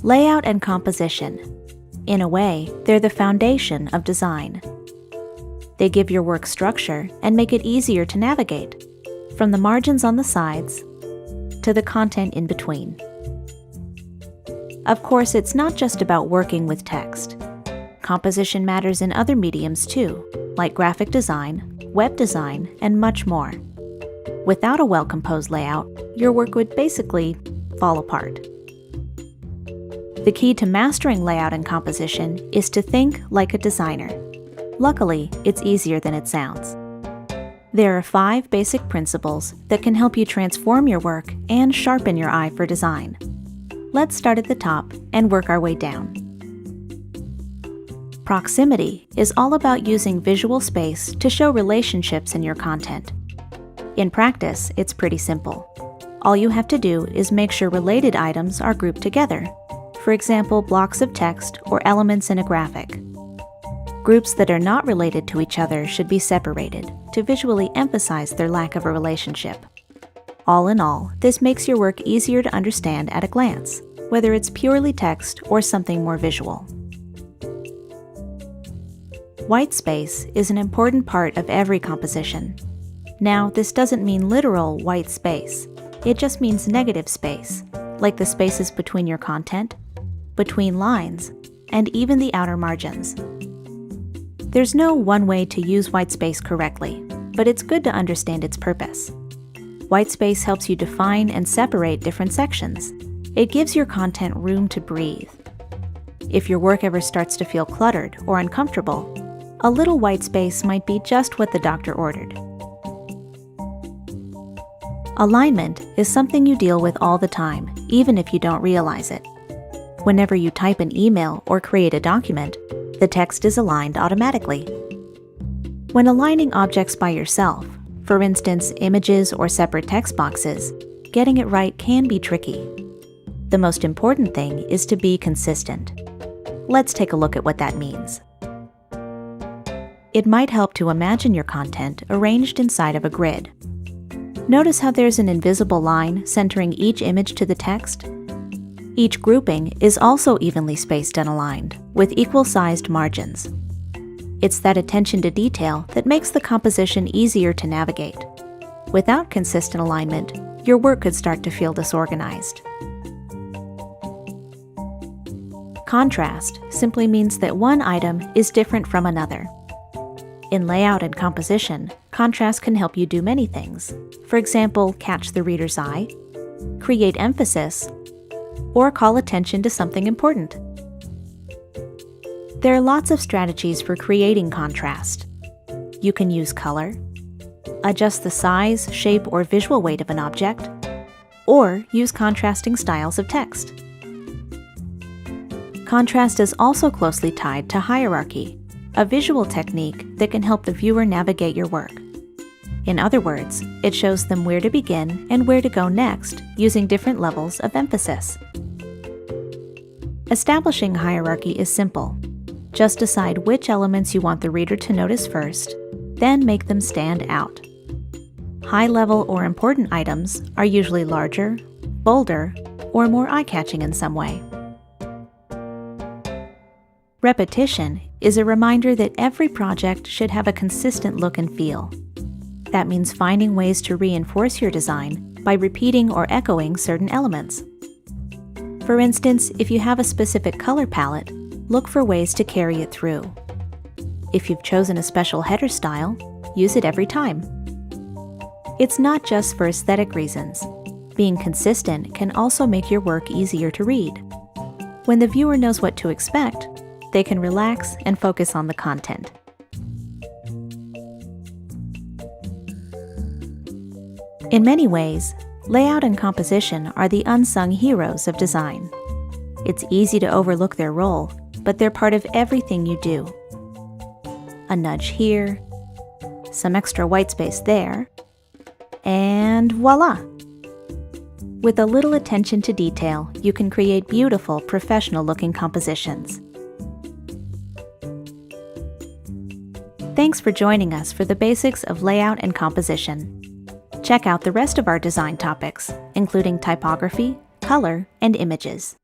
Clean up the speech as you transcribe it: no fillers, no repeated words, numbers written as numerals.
Layout and composition. In a way, they're the foundation of design. They give your work structure and make it easier to navigate, from the margins on the sides to the content in between. Of course, it's not just about working with text. Composition matters in other mediums too, like graphic design, web design, and much more. Without a well-composed layout, your work would basically fall apart. The key to mastering layout and composition is to think like a designer. Luckily, it's easier than it sounds. There are 5 basic principles that can help you transform your work and sharpen your eye for design. Let's start at the top and work our way down. Proximity is all about using visual space to show relationships in your content. In practice, it's pretty simple. All you have to do is make sure related items are grouped together. For example, blocks of text or elements in a graphic. Groups that are not related to each other should be separated to visually emphasize their lack of a relationship. All in all, this makes your work easier to understand at a glance, whether it's purely text or something more visual. Whitespace is an important part of every composition. Now, this doesn't mean literal white space. It just means negative space, like the spaces between your content, between lines, and even the outer margins. There's no one way to use whitespace correctly, but it's good to understand its purpose. Whitespace helps you define and separate different sections. It gives your content room to breathe. If your work ever starts to feel cluttered or uncomfortable, a little whitespace might be just what the doctor ordered. Alignment is something you deal with all the time, even if you don't realize it. Whenever you type an email or create a document, the text is aligned automatically. When aligning objects by yourself, for instance, images or separate text boxes, getting it right can be tricky. The most important thing is to be consistent. Let's take a look at what that means. It might help to imagine your content arranged inside of a grid. Notice how there's an invisible line centering each image to the text? Each grouping is also evenly spaced and aligned, with equal-sized margins. It's that attention to detail that makes the composition easier to navigate. Without consistent alignment, your work could start to feel disorganized. Contrast simply means that one item is different from another. In layout and composition, contrast can help you do many things. For example, catch the reader's eye, create emphasis, or call attention to something important. There are lots of strategies for creating contrast. You can use color, adjust the size, shape, or visual weight of an object, or use contrasting styles of text. Contrast is also closely tied to hierarchy, a visual technique that can help the viewer navigate your work. In other words, it shows them where to begin and where to go next using different levels of emphasis. Establishing hierarchy is simple. Just decide which elements you want the reader to notice first, then make them stand out. High-level or important items are usually larger, bolder, or more eye-catching in some way. Repetition is a reminder that every project should have a consistent look and feel. That means finding ways to reinforce your design by repeating or echoing certain elements. For instance, if you have a specific color palette, look for ways to carry it through. If you've chosen a special header style, use it every time. It's not just for aesthetic reasons. Being consistent can also make your work easier to read. When the viewer knows what to expect, they can relax and focus on the content. In many ways, layout and composition are the unsung heroes of design. It's easy to overlook their role, but they're part of everything you do. A nudge here, some extra white space there, and voila! With a little attention to detail, you can create beautiful, professional-looking compositions. Thanks for joining us for the basics of layout and composition. Check out the rest of our design topics, including typography, color, and images.